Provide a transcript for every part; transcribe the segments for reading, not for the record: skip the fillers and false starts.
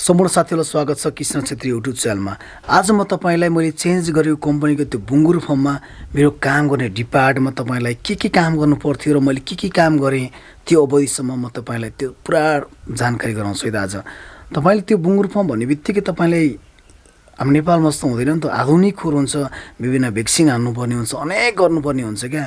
सम्पूर्ण साथीहरूलाई स्वागत छ कृष्ण छेत्री युट्युब च्यानलमा। आज म तपाईलाई मैले चेन्ज गरेको कम्पनीको त्यो बुङ्गुर फर्ममा मेरो काम गर्ने डिपार्टमा तपाईलाई के काम गर्नु पर्थ्यो र मैले के काम गरेँ त्यो अवधिसम्म म तपाईलाई त्यो पुरा जानकारी गराउँछु। आज तपाईले त्यो बुङ्गुर फर्म भन्ने बित्तिकै तपाईलाई हाम्रो नेपालमा जस्तो हुँदैन नि त, आधुनिक खोर हुन्छ, विभिन्न भ्याक्सिन हान्नुपर्ने हुन्छ, अनेक गर्नुपर्ने हुन्छ क्या।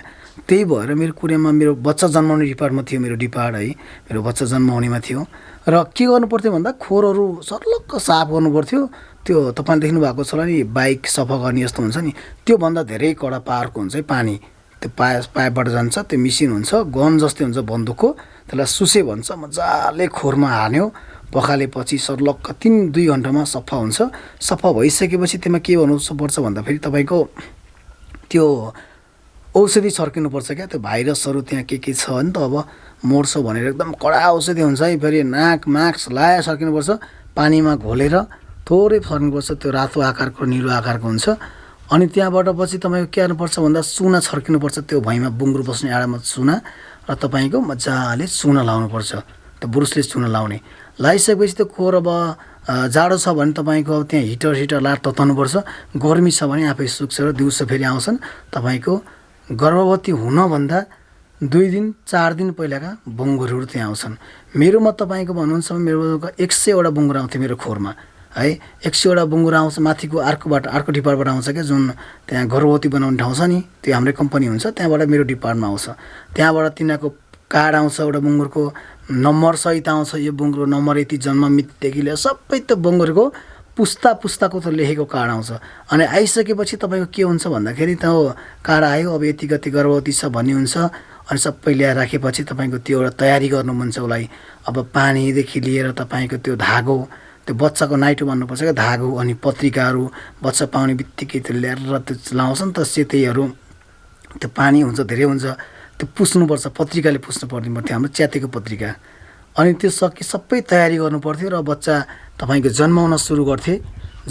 त्यही भएर मेरो कुरामा मेरो बच्चा जन्माउने डिपार्टमा थियो, मेरो डिपार्ट है मेरो बच्चा जन्माउनेमा थियो। र के गर्नु पर्थ्यो भन्दा खोरहरू सर्लक्क साफ गर्नु पर्थ्यो। त्यो तपाईँले देख्नु भएको छ होला नि, बाइक सफा गर्ने जस्तो हुन्छ नि, त्योभन्दा धेरै कडा पावरको हुन्छ है पानी। त्यो पाइपबाट जान्छ, त्यो मेसिन हुन्छ, गन जस्तै हुन्छ बन्दुकको, त्यसलाई सुसे भन्छ। मजाले खोरमा हान्यो, पखालेपछि सर्लक्क 3-2 घन्टामा सफा हुन्छ। सफा भइसकेपछि त्यसमा के गर्नुपर्छ भन्दाखेरि तपाईँको त्यो औषधि छर्किनुपर्छ क्या। त्यो भाइरसहरू त्यहाँ के छ नि त, अब मर्छ भनेर एकदम कडा औषधि हुन्छ है। फेरि नाक मास्क लगाएर छर्किनुपर्छ, पानीमा घोलेर थोरै छर्किनुपर्छ। त्यो रातो आकारको निलो आकारको हुन्छ। अनि त्यहाँबाट पछि तपाईँको के गर्नुपर्छ भन्दा चुना छर्किनुपर्छ, त्यो भुइँमा बुङ्गुर बस्ने आडामा चुना, र तपाईँको मजाले चुना लाउनुपर्छ। त्यो ब्रुसले चुना लाउने लगाइसकेपछि त्यो खोर अब जाडो छ भने तपाईँको अब त्यहाँ हिटर लाएर तताउनुपर्छ। गर्मी छ भने आफै सुक्छ र दिउँसो फेरि आउँछन्। तपाईँको गर्भवती हुनभन्दा 2-4 दिन पहिलाका बुङ्गुरहरू त्यहाँ आउँछन्। मेरोमा तपाईँको भन्नुहुन्छ मेरो 100वटा बुङ्गुर आउँथ्यो मेरो खोरमा है। 100वटा बुङ्गुर आउँछ, माथिको अर्को डिपार्टबाट आउँछ क्या, जुन त्यहाँ गर्भवती बनाउने ठाउँ छ नि, त्यो हाम्रै कम्पनी हुन्छ, त्यहाँबाट मेरो डिपार्टमा आउँछ। त्यहाँबाट तिनीहरूको कार्ड आउँछ, एउटा बुङ्गुरको नम्बर सहित आउँछ। यो बुङ्गुरको नम्बर यति जन्म मितिदेखि लिएर सबै त्यो बुङ्गुरको पुस्ताको त लेखेको कार्ड आउँछ। अनि आइसकेपछि तपाईँको के हुन्छ भन्दाखेरि त्यो कार्ड आयो, अब यति गति गर्भवती छ भन्ने हुन्छ। अनि सबै ल्याएर राखेपछि तपाईँको त्यो एउटा तयारी गर्नु मन छ उसलाई। अब पानीदेखि लिएर तपाईँको त्यो धागो, त्यो बच्चाको नाइटो भन्नुपर्छ क्या, धागो अनि पत्रिकाहरू बच्चा पाउने बित्तिकै त्यो ल्याएर त्यो लाउँछ नि त, सेतैहरू, त्यो पानी हुन्छ, धेरै हुन्छ, त्यो पुस्नुपर्छ, पत्रिकाले पुस्नु पर्ने पर्थ्यो, हाम्रो च्यातेको पत्रिका। अनि त्यो सबै तयारी गर्नु पर्थ्यो। र बच्चा तपाईँको जन्माउन सुरु गर्थे।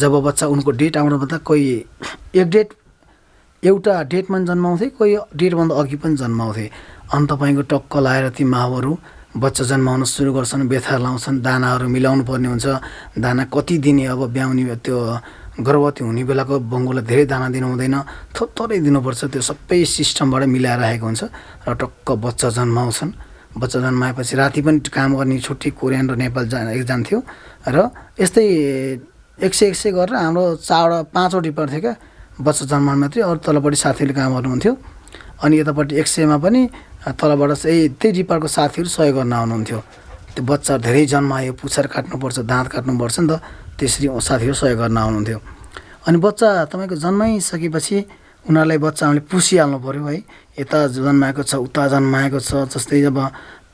जब बच्चा उनको डेट आउनुभन्दा कोही एउटा डेटमा जन्माउँथे, कोही डेटभन्दा अघि पनि जन्माउँथे। अनि तपाईँको टक्क लाएर ती माउहरू बच्चा जन्माउन सुरु गर्छन्, बेथा लाउँछन्, दानाहरू मिलाउनु पर्ने हुन्छ। दाना कति दिने, अब ब्याउने त्यो गर्भवती हुने बेलाको बङ्गुलाई धेरै दाना दिनु हुँदैन, थोरै दिनुपर्छ। त्यो सबै सिस्टमबाट मिलाएर राखेको हुन्छ र टक्क बच्चा जन्माउँछन्। बच्चा जन्माएपछि राति पनि काम गर्ने छुट्टी कोरियन र नेपाल जान्थ्यो। र यस्तै 100 गरेर हाम्रो 4-5वटा डिपार्ट थियो क्या बच्चा जन्माउनु मात्रै। अरू तलपट्टि साथीहरूले काम गर्नुहुन्थ्यो। अनि यतापट्टि 100मा पनि तलबाट चाहिँ त्यही डिपार्टको साथीहरू सहयोग गर्न आउनुहुन्थ्यो। त्यो बच्चा धेरै जन्मायो, पुच्छर काट्नुपर्छ, दाँत काट्नुपर्छ नि त, त्यसरी साथीहरू सहयोग गर्न आउनुहुन्थ्यो। अनि बच्चा तपाईँको जन्माइसकेपछि उनीहरूलाई बच्चाहरूले पुसिहाल्नु पऱ्यो है। यता जन्माएको छ, उता जन्माएको छ, जस्तै अब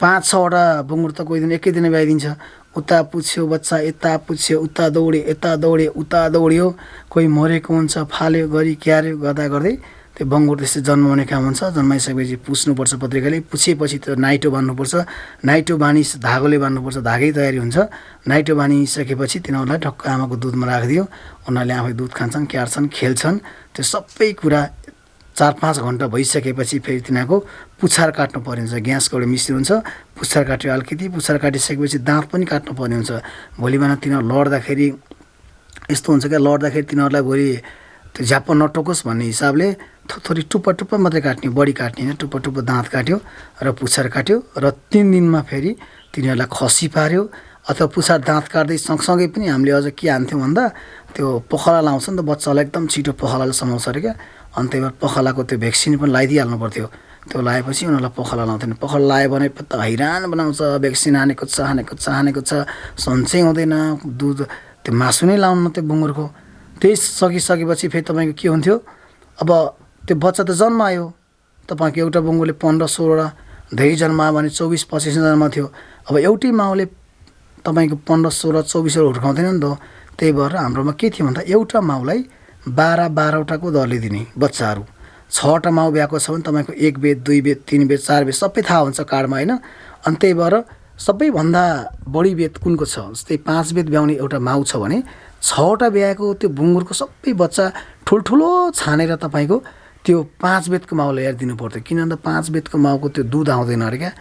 5-6वटा बुङ्गुर त कोही दिन एकै दिन भ्याइदिन्छ। उता पुछ्यो बच्चा, यता पुछ्यो, उता दौड्यो, उता दौड्यो, कोही मरेको हुन्छ, फाल्यो गरी क्यार्यो गर्दा गर्दै त्यो बङ्गुर त्यसै जन्माउने काम हुन्छ। जन्माइसकेपछि पुस्नुपर्छ पत्रिकाले, पुछेपछि त्यो नाइटो बान्नुपर्छ, नाइटो धागोले बान्नुपर्छ, धागै तयारी हुन्छ। नाइटो बानिसकेपछि तिनीहरूलाई टक्क आमाको दुधमा राखिदियो, उनीहरूले आफै दुध खान्छन्, क्यार्छन्, खेल्छन्। त्यो सबै कुरा 4-5 घन्टा भइसकेपछि फेरि तिनीहरूको पुच्छर काट्नु पर्ने हुन्छ। ग्यासको एउटा मिसिन हुन्छ, पुच्छर काट्यो अलिकति, पुच्छर काटिसकेपछि दाँत पनि काट्नु पर्ने हुन्छ। भोलि बिहान तिनीहरू लड्दाखेरि यस्तो हुन्छ क्या, लड्दाखेरि तिनीहरूलाई भोलि त्यो झ्याप्प नटोकोस् भन्ने हिसाबले थोरै टुप्पा मात्रै काट्ने, बढी काट्ने होइन, टुप्पा दाँत काट्यो र पुच्छर काट्यो। र 3 दिनमा फेरि तिनीहरूलाई खसी पार्यो। अथवा पुच्छर दाँत काट्दै सँगसँगै पनि हामीले अझ के हान्थ्यौँ भन्दा त्यो पखाला लाउँछ नि त, बच्चालाई एकदम छिटो पखालाले समाउँछ अरे क्या। अनि त्यही भएर पखालाको त्यो भ्याक्सिन पनि लगाइदिइहाल्नु पर्थ्यो। त्यो लगाएपछि उनीहरूलाई पखाला लाउँथेन। पखाला लगायो भने त हैरान बनाउँछ, भ्याक्सिन हानेको छ, सन्चै हुँदैन, दुध त्यो मासु नै लाउनु त्यो बुङ्गुरको। त्यही सकिसकेपछि फेरि तपाईँको के हुन्थ्यो, अब त्यो बच्चा त जन्मायो, तपाईँको एउटा बुङ्गुरले 15-16वटा, धेरै जन्मायो भने 24-25 जन्माथ्यो। अब एउटै माउले तपाईँको 15-16-24वटा हुर्काउँदैन नि त। त्यही भएर हाम्रोमा के थियो भन्दा एउटा माउलाई 12-12वटाको दरले दिने बच्चाहरू। 6वटा माउ ब्याएको छ भने तपाईँको 1 बेद, 2 बेद, 3 बेद, 4 बेद सबै थाहा हुन्छ कार्डमा होइन। अनि त्यही भएर सबैभन्दा बढी बेद कुनको छ, जस्तै 5 बेद ब्याउने एउटा माउ छ भने 6वटा ब्याएको त्यो बुङ्गुरको सबै बच्चा ठुल्ठुलो छानेर तपाईँको त्यो 5 बेदको माउलाई ल्याएर दिनु पर्थ्यो। किन भन्दा 5 बेदको माउको त्यो दुध आउँदैन अरे क्या।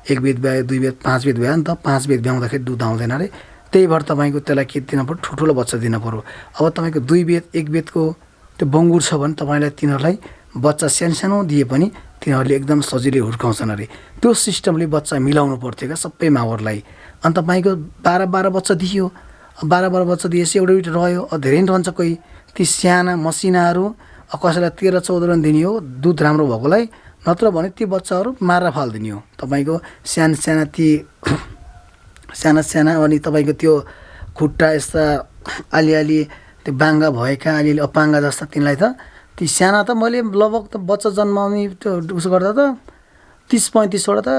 1 बेद ब्यायो, 2 बेद, 5 बेद ब्यायो नि त, 5 बेद ब्याउँदाखेरि दुध आउँदैन अरे। त्यही भएर तपाईँको त्यसलाई के दिनु पऱ्यो, ठुल्ठुलो बच्चा दिनु पऱ्यो। अब तपाईँको 2 बेत 1 बेतको त्यो बङ्गुर छ भने तपाईँलाई तिनीहरूलाई बच्चा सानो दिए पनि तिनीहरूले एकदम सजिलै हुर्काउँछन् अरे। त्यो सिस्टमले बच्चा मिलाउनु पर्थ्यो क्या सबै माउहरूलाई। अनि तपाईँको 12 बच्चा दियो, 12 बच्चा दिएपछि एउटा रह्यो, धेरै नि रहन्छ कोही। ती साना मसिनाहरू कसैलाई 13-14 रन दिने हो दुध राम्रो भएकोलाई, नत्र भने ती बच्चाहरू मारेर फालिदिने हो। तपाईँको साना ती साना अनि तपाईँको त्यो खुट्टा यस्ता अलिअलि त्यो बाङ्गा भएका अलिअलि अपाङ्गा जस्ता तिनलाई त ती साना त मैले लगभग त बच्चा जन्माउने त्यो उसो गर्दा त 30-35वटा त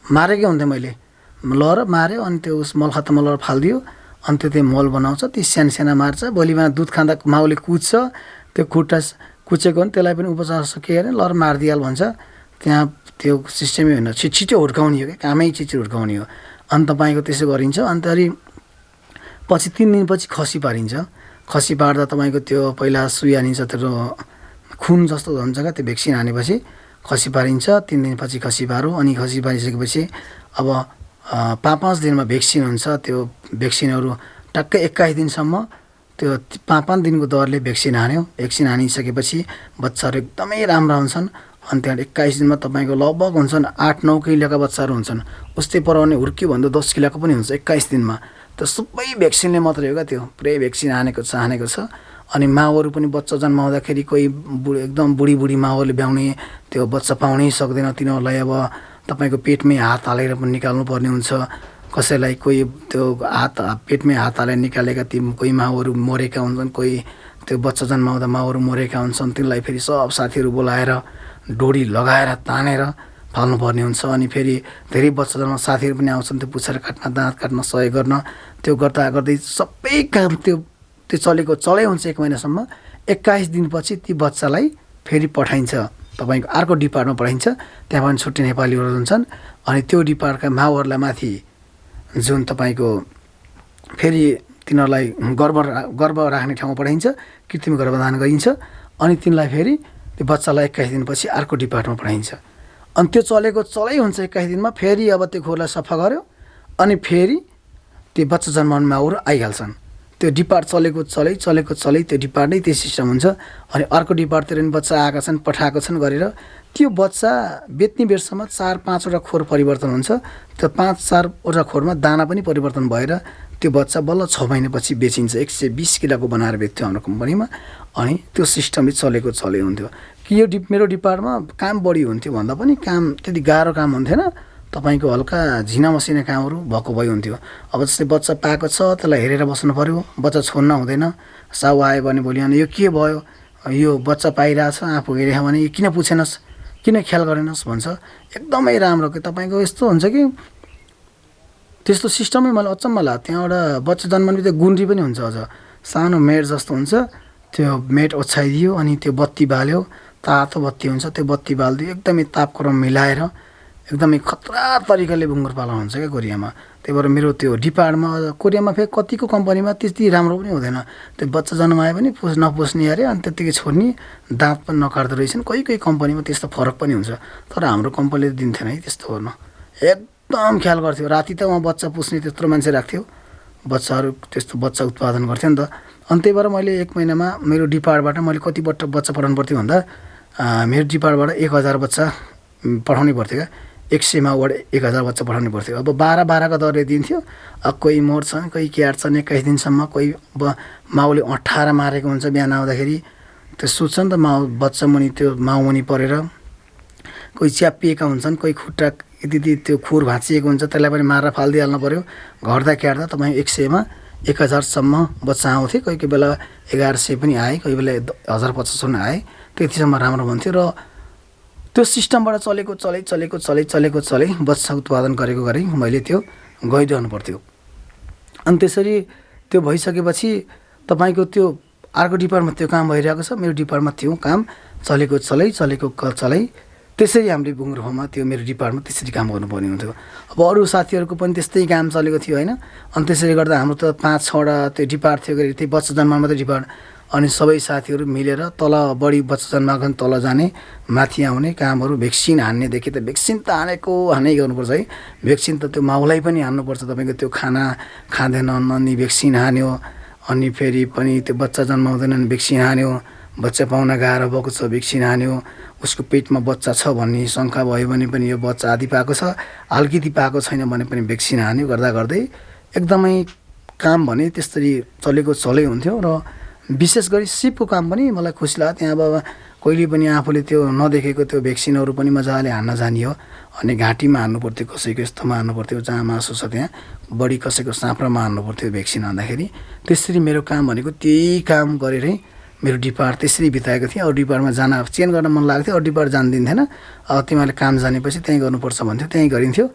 मारेकै हुन्थेँ मैले। लएर माऱ्यो अनि त्यो मलखातामा लगेर फालिदियो, अनि त्यो मल बनाउँछ, ती साना मार्छ। भोलि बिहान दुध खाँदा माउले कुच्छ, त्यो खुट्टा कुचेको भने त्यसलाई पनि उपचार के अरे लएर मारिदिहाल भन्छ। त्यहाँ त्यो सिस्टमै होइन, छिटो हुर्काउने हो क्या, कामै छिटो हुर्काउने हो। अनि तपाईँको त्यसो गरिन्छ। अन्त अलि पछि 3 दिनपछि खसी पारिन्छ। खसी पार्दा तपाईँको त्यो पहिला सुई हानिन्छ, त्यो खुन जस्तो हुन्छ क्या, त्यो भ्याक्सिन हानेपछि खसी पारिन्छ। 3 दिनपछि खसी पारो। अनि खसी पारिसकेपछि अब 5-5 दिनमा भ्याक्सिन हुन्छ। त्यो भ्याक्सिनहरू टक्कै 21 दिनसम्म त्यो 5-5 दिनको दरले भ्याक्सिन हान्यो। भ्याक्सिन हानिसकेपछि बच्चाहरू एकदमै राम्रा हुन्छन्। अनि त्यहाँ 21 दिनमा तपाईँको लगभग हुन्छन् 8-9 किलोका बच्चाहरू हुन्छन्। उस्तै पराउने हुर्क्यो भन्दा 10 किलोको पनि हुन्छ 21 दिनमा। त्यो सबै भ्याक्सिनले मात्रै हो क्या, त्यो पुरै भ्याक्सिन हानेको छ। अनि माउहरू पनि बच्चा जन्माउँदाखेरि कोही एकदम बुढी माउहरूले ब्याउने त्यो बच्चा पाउनै सक्दैन, तिनीहरूलाई अब तपाईँको पेटमै हात हालेर पनि निकाल्नु पर्ने हुन्छ। कसैलाई कोही त्यो पेटमै हात हालेर निकालेका ती कोही माउहरू मरेका हुन्छन्, कोही त्यो बच्चा जन्माउँदा माउहरू मरेका हुन्छन्। तिनलाई फेरि सब साथीहरू बोलाएर डोरी लगाएर तानेर फाल्नुपर्ने हुन्छ। अनि फेरि धेरै बच्चा जन्मा साथीहरू पनि आउँछन् त्यो पुच्छर काट्न, दाँत काट्न सहयोग गर्न। त्यो गर्दै सबै काम त्यो चलै हुन्छ 1 महिनासम्म। 21 दिनपछि ती बच्चालाई फेरि पठाइन्छ, तपाईँको अर्को डिपार्टमा पठाइन्छ। त्यहाँ पनि छुट्टै नेपालीहरू हुन्छन्। अनि त्यो डिपार्टका माउहरूलाई माथि जुन तपाईँको फेरि तिनीहरूलाई गर्भ राख्ने ठाउँमा पठाइन्छ, कृत्रिम गर्भधान गरिन्छ। अनि तिनलाई फेरि त्यो बच्चालाई 21 दिनपछि अर्को डिपार्टमा पठाइन्छ। अनि त्यो चलै हुन्छ 21 दिनमा। फेरि अब त्यो खोरलाई सफा गऱ्यो, अनि फेरि त्यो बच्चा जन्माउने माउहरू आइहाल्छन्। त्यो डिपार्ट चलेको त्यो डिपार्ट नै त्यो सिस्टम हुन्छ। अनि अर्को डिपार्टतिर पनि बच्चा आएका छन्, पठाएको छन् गरेर त्यो बच्चा बेच्ने बेरसम्म 4-5वटा खोर परिवर्तन हुन्छ। त्यो 5-4वटा खोरमा दाना पनि परिवर्तन भएर त्यो बच्चा बल्ल 6 महिनापछि बेचिन्छ। 120 किलोको बनाएर बेच्थ्यो हाम्रो कम्पनीमा। अनि त्यो सिस्टमले चलै हुन्थ्यो कि यो मेरो डिपार्टमा काम बढी हुन्थ्यो भन्दा पनि काम त्यति गाह्रो काम हुन्थेन। तपाईँको हल्का झिना मसिना कामहरू भएको भइ हुन्थ्यो। अब जस्तै बच्चा पाएको छ, त्यसलाई हेरेर बस्नु पऱ्यो, बच्चा छोड्न हुँदैन। साउ आयो भने भोलि यो के भयो, यो बच्चा पाइरहेछ, आफू हेऱ्यो भने किन पुछेनस्, किन ख्याल गरेनस् भन्छ। एकदमै राम्रो कि तपाईँको यस्तो हुन्छ कि त्यस्तो सिस्टमै मलाई अचम्म लाग्यो। त्यहाँबाट बच्चा जन्माउने त्यो गुन्द्री पनि हुन्छ, अझ सानो मेड जस्तो हुन्छ, त्यो मेड ओछ्याइदियो। अनि त्यो बत्ती बाल्यो, तातो बत्ती हुन्छ, त्यो बत्ती बालिदियो। एकदमै तापक्रम मिलाएर एकदमै खतरा तरिकाले बुङ्गुर पालन हुन्छ क्या कोरियामा। त्यही भएर मेरो त्यो डिपार्टमा कोरियामा फेरि कतिको कम्पनीमा त्यति राम्रो पनि हुँदैन। त्यो बच्चा जन्माए पनि नपुस्ने अरे, अनि त्यत्तिकै छोड्ने, दाँत पनि नकाट्दो रहेछन्। कोही कम्पनीमा त्यस्तो फरक पनि हुन्छ। तर हाम्रो कम्पनीले दिन्थेन है त्यस्तो गर्नु, एकदम ख्याल गर्थ्यो। राति त उहाँ बच्चा पुस्ने त्यत्रो मान्छे राख्थ्यो, बच्चाहरू त्यस्तो बच्चा उत्पादन गर्थ्यो नि त। अनि त्यही भएर मैले 1 महिनामा मेरो डिपार्टबाट मैले कति बच्चा पठाउनु पर्थ्यो भन्दा मेरो डिपार्टबाट 1000 बच्चा पठाउनै पर्थ्यो क्या। 100 माउबाट 1000 बच्चा पठाउनु पर्थ्यो। अब 12-12 का दरले दिन्थ्यो। कोही मर्छन्, कोही क्याट्छन् 21 दिनसम्म। कोही माउले 18 मारेको हुन्छ, बिहान आउँदाखेरि त्यो सुत्छ नि त बच्चा मुनि, त्यो माउ मुनि परेर। कोही च्यापिएका हुन्छन्, कोही खुट्टा यति त्यो खुर भाँचिएको हुन्छ, त्यसलाई पनि मारेर फालिदिइहाल्नु पऱ्यो। घट्दा क्याट्दा तपाईँ 100मा 1000सम्म बच्चा आउँथे। कोही बेला 1100 पनि आए, कोही बेला 1050 आए। त्यतिसम्म राम्रो हुन्थ्यो। र त्यो सिस्टमबाट चलै बच्चा उत्पादन गरेँ मैले, त्यो गइरहनु पर्थ्यो। अनि त्यसरी त्यो भइसकेपछि तपाईँको त्यो अर्को डिपार्टमा त्यो काम भइरहेको छ, मेरो डिपार्टमा त्यो काम चलेको त्यसरी हामीले बुङ्गुर फार्ममा त्यो मेरो डिपार्टमा त्यसरी काम गर्नुपर्ने हुन्थ्यो। अब अरू साथीहरूको पनि त्यस्तै काम चलेको थियो होइन। अनि त्यसरी गर्दा हाम्रो त 5-6वटा त्यो डिपार्ट थियो, त्यो बच्चा जन्माउनु मात्रै डिपार्ट। अनि सबै साथीहरू मिलेर तल बढी बच्चा जन्माएको तल जाने माथि आउने कामहरू भ्याक्सिन हान्नेदेखि त भ्याक्सिन त हानै गर्नुपर्छ है। भ्याक्सिन त त्यो माउलाई पनि हान्नुपर्छ, तपाईँको त्यो खाना खाँदैन अनि भ्याक्सिन हान्यो, अनि फेरि पनि त्यो बच्चा जन्माउँदैन भने भ्याक्सिन हान्यो, बच्चा पाउन गाह्रो भएको छ भ्याक्सिन हान्यो, उसको पेटमा बच्चा छ भन्ने शङ्का भयो भने पनि यो बच्चा आदि पाएको छ अलिकति पाएको छैन भने पनि भ्याक्सिन हान्यो, गर्दा गर्दै एकदमै काम भने त्यसरी चलै हुन्थ्यो। र विशेष गरी सिपको काम पनि मलाई खुसी लाग्यो, त्यहाँ अब कहिले पनि आफूले त्यो नदेखेको त्यो भ्याक्सिनहरू पनि मजाले हान्न जानियो। अनि घाँटीमा हान्नु पर्थ्यो, कसैको यस्तोमा हान्नु पर्थ्यो, जहाँ मासु छ त्यहाँ बढी कसैको साँप्रोमा हान्नु पर्थ्यो भ्याक्सिन हान्दाखेरि। त्यसरी मेरो काम भनेको त्यही काम गरेरै मेरो डिपार्ट त्यसरी बिताएको थिएँ। अरू डिपार्टमा जान चेन्ज गर्न मन लागेको थियो, अरू डिपार्ट जान दिन्थेन। तिमीहरूले काम जानेपछि त्यहीँ गर्नुपर्छ भन्थ्यो, त्यहीँ गरिन्थ्यो।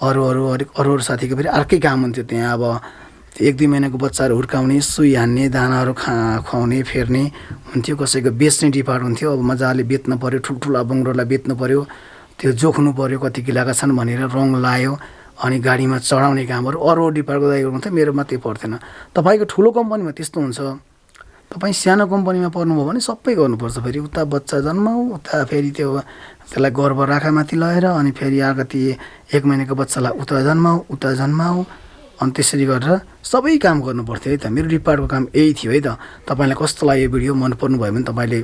अरू साथीको फेरि अर्कै काम हुन्थ्यो त्यहाँ। अब 1-2 महिनाको बच्चाहरू हुर्काउने, सुई हान्ने, दानाहरू खुवाउने फेर्ने हुन्थ्यो। कसैको बेच्ने डिपार्ट हुन्थ्यो, अब मजाले बेच्नु पऱ्यो, ठुल्ठुला बङ्गुरलाई बेच्नु पऱ्यो, त्यो जोख्नु पऱ्यो कति किलोका छन् भनेर रङ लायो, अनि गाडीमा चढाउने कामहरू अरू डिपार्टको दाइ गर्नुहुन्थ्यो, मेरोमा त्यो पर्थेन। तपाईँको ठुलो कम्पनीमा त्यस्तो हुन्छ, तपाईँ सानो कम्पनीमा पर्नुभयो भने सबै गर्नुपर्छ। फेरि उता बच्चा जन्माऊ, उता फेरि त्यसलाई गर्भ राखामाथि लगेर अनि फेरि कति 1 महिनाको बच्चालाई उता जन्माऊ अनि त्यसरी गरेर सबै काम गर्नुपर्थ्यो है त। मेरो डिपार्टको काम यही थियो है त। तपाईँलाई कस्तो लाग्यो भिडियो, मन पर्नुभयो भने तपाईँले